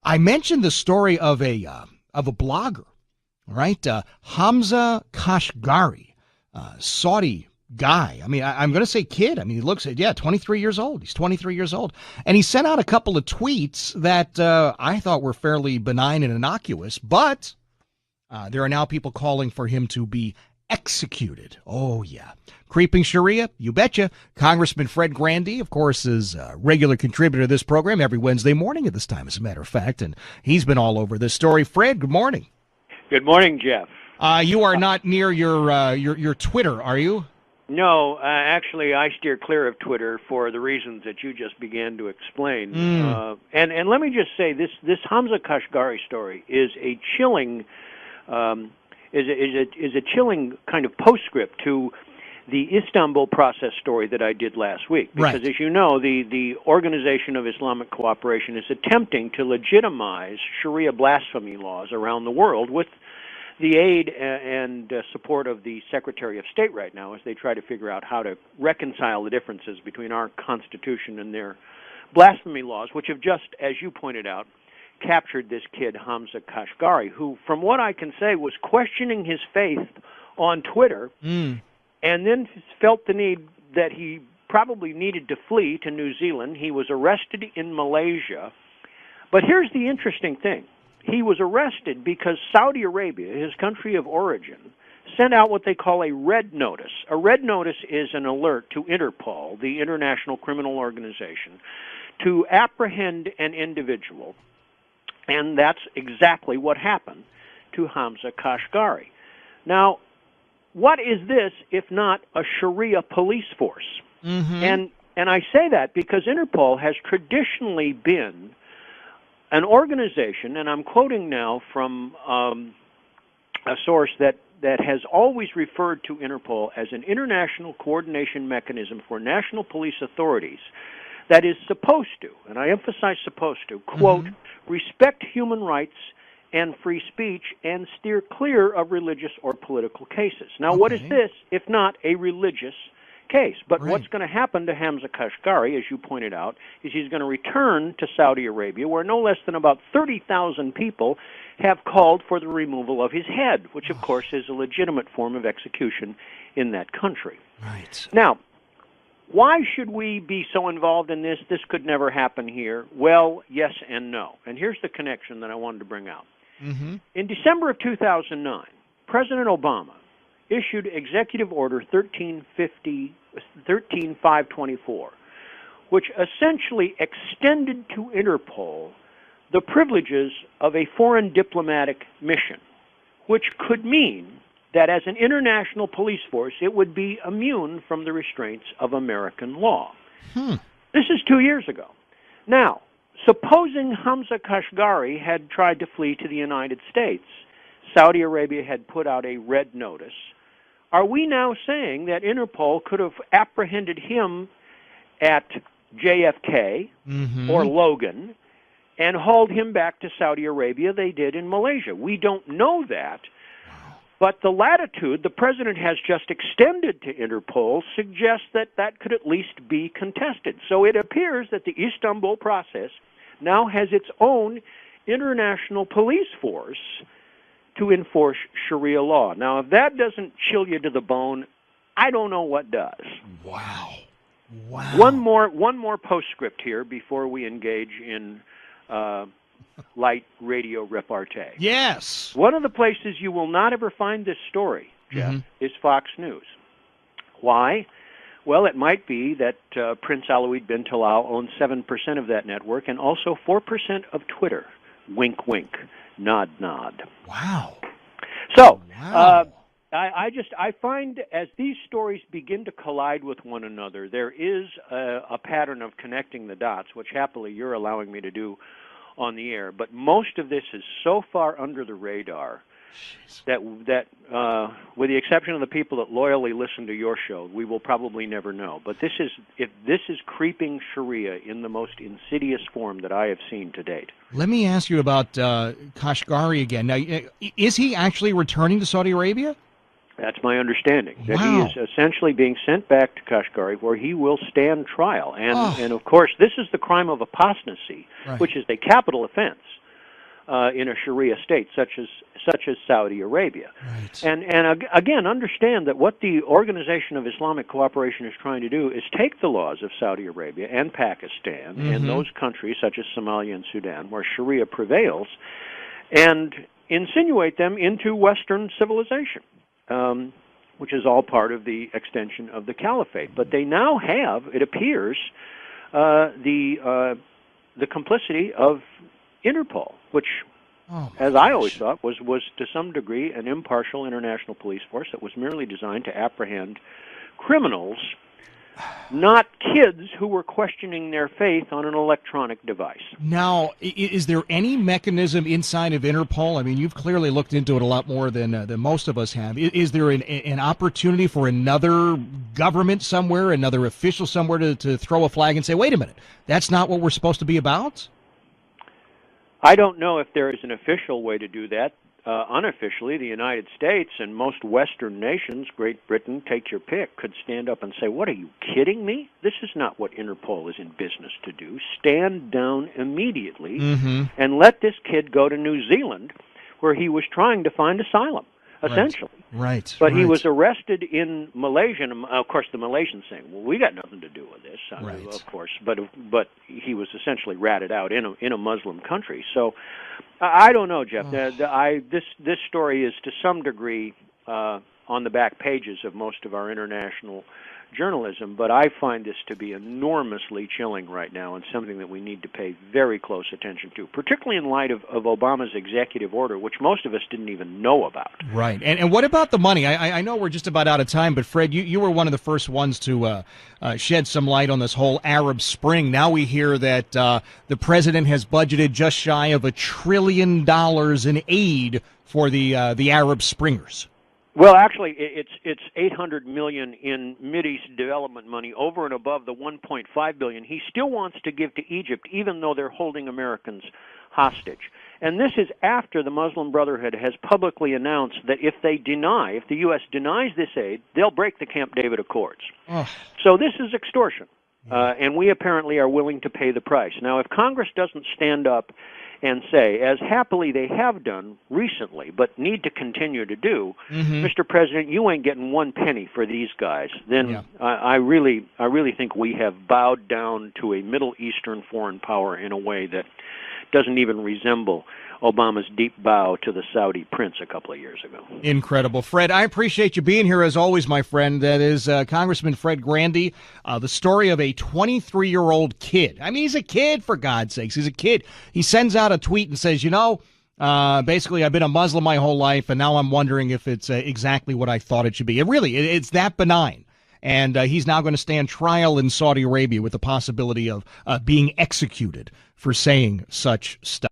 I mentioned the story of a blogger, right? Hamza Kashgari, Saudi guy. I mean, I'm going to say kid. I mean, he looks, 23 years old. He's 23 years old. And he sent out a couple of tweets that I thought were fairly benign and innocuous, but there are now people calling for him to be executed. Oh, yeah. Creeping Sharia? You betcha. Congressman Fred Grandy, of course, is a regular contributor to this program every Wednesday morning at this time, as a matter of fact, and he's been all over this story. Fred, good morning. Good morning, Jeff. You are not near your Twitter, are you? No, actually, I steer clear of Twitter for the reasons that you just began to explain. And let me just say, this Hamza Kashgari story is a chilling is a chilling kind of postscript to the Istanbul process story that I did last week. Because, as you know, the Organization of Islamic Cooperation is attempting to legitimize Sharia blasphemy laws around the world with the aid and support of the Secretary of State right now as they try to figure out how to reconcile the differences between our Constitution and their blasphemy laws, which have just, as you pointed out, captured this kid, Hamza Kashgari, who, from what I can say, was questioning his faith on Twitter and then felt the need that he probably needed to flee to New Zealand. He was arrested in Malaysia. But here's the interesting thing. He was arrested because Saudi Arabia, his country of origin, sent out what they call a red notice. A red notice is an alert to Interpol, the International Criminal Organization, to apprehend an individual. And that's exactly what happened to Hamza Kashgari. Now, what is this if not a Sharia police force? And I say that because Interpol has traditionally been an organization, and I'm quoting now from a source that has always referred to Interpol as an international coordination mechanism for national police authorities that is supposed to, and I emphasize supposed to, quote, respect human rights and free speech and steer clear of religious or political cases. Now, what is this if not a religious case? But what's going to happen to Hamza Kashgari, as you pointed out, is he's going to return to Saudi Arabia, where no less than about 30,000 people have called for the removal of his head, which, of course, is a legitimate form of execution in that country. Now, why should we be so involved in this? This could never happen here. Well, yes and no. And here's the connection that I wanted to bring out. In December of 2009, President Obama issued Executive Order 13524, which essentially extended to Interpol the privileges of a foreign diplomatic mission, which could mean that as an international police force, it would be immune from the restraints of American law. This is 2 years ago. Now, supposing Hamza Kashgari had tried to flee to the United States, Saudi Arabia had put out a red notice. Are we now saying that Interpol could have apprehended him at JFK or Logan and hauled him back to Saudi Arabia? They did in Malaysia. We don't know that. But the latitude the president has just extended to Interpol suggests that that could at least be contested. So it appears that the Istanbul process now has its own international police force to enforce Sharia law. Now, if that doesn't chill you to the bone, I don't know what does. Wow. One more postscript here before we engage in light radio repartee. Yes. One of the places you will not ever find this story, Jeff, is Fox News. Why? Well, it might be that Prince Alawid bin Talal owns 7% of that network and also 4% of Twitter. Wink, wink. Nod, nod. Wow. So, I find as these stories begin to collide with one another, there is a pattern of connecting the dots, which happily you're allowing me to do on the air. But most of this is so far under the radar that with the exception of the people that loyally listen to your show, we will probably never know. But this is creeping Sharia in the most insidious form that I have seen to date. Let me ask you about Kashgari again. Now, is he actually returning to Saudi Arabia? That's my understanding, that he is essentially being sent back to Kashgari, where he will stand trial. And of course, this is the crime of apostasy, which is a capital offense. in a Sharia state such as Saudi Arabia. Right. And again, understand that what the Organization of Islamic Cooperation is trying to do is take the laws of Saudi Arabia and Pakistan and those countries such as Somalia and Sudan where Sharia prevails and insinuate them into Western civilization, which is all part of the extension of the caliphate. But they now have, it appears, the complicity of Interpol, which, as I always thought, was to some degree an impartial international police force that was merely designed to apprehend criminals, not kids who were questioning their faith on an electronic device. Now, is there any mechanism inside of Interpol? I mean, you've clearly looked into it a lot more than most of us have. Is there an opportunity for another government somewhere, another official somewhere to throw a flag and say, wait a minute, that's not what we're supposed to be about? I don't know if there is an official way to do that. Unofficially, the United States and most Western nations, Great Britain, take your pick, could stand up and say, what, are you kidding me? This is not what Interpol is in business to do. Stand down immediately and let this kid go to New Zealand where he was trying to find asylum, essentially. Right. But he was arrested in Malaysia, and of course the Malaysians saying, well, we got nothing to do with this, of course. But he was essentially ratted out in a Muslim country. So I don't know, Jeff. This story is to some degree on the back pages of most of our international journalism, but I find this to be enormously chilling right now and something that we need to pay very close attention to, particularly in light of Obama's executive order, which most of us didn't even know about. Right. And what about the money? I know we're just about out of time, but Fred, you were one of the first ones to shed some light on this whole Arab Spring. Now we hear that the president has budgeted just shy of $1 trillion in aid for the Arab Springers. Well, actually, it's $800 million in Mideast development money over and above the $1.5 billion he still wants to give to Egypt, even though they're holding Americans hostage. And this is after the Muslim Brotherhood has publicly announced that if the U.S. denies this aid, they'll break the Camp David Accords. So this is extortion, and we apparently are willing to pay the price. Now, if Congress doesn't stand up and say, as happily they have done recently, but need to continue to do, Mr. President, you ain't getting one penny for these guys, then I really think we have bowed down to a Middle Eastern foreign power in a way that doesn't even resemble Obama's deep bow to the Saudi prince a couple of years ago. Incredible. Fred, I appreciate you being here as always, my friend. That is Congressman Fred Grandy, the story of a 23-year-old kid. I mean, he's a kid, for God's sakes. He's a kid. He sends out a tweet and says, basically, I've been a Muslim my whole life, and now I'm wondering if it's exactly what I thought it should be. It's that benign. And he's now going to stand trial in Saudi Arabia with the possibility of being executed for saying such stuff.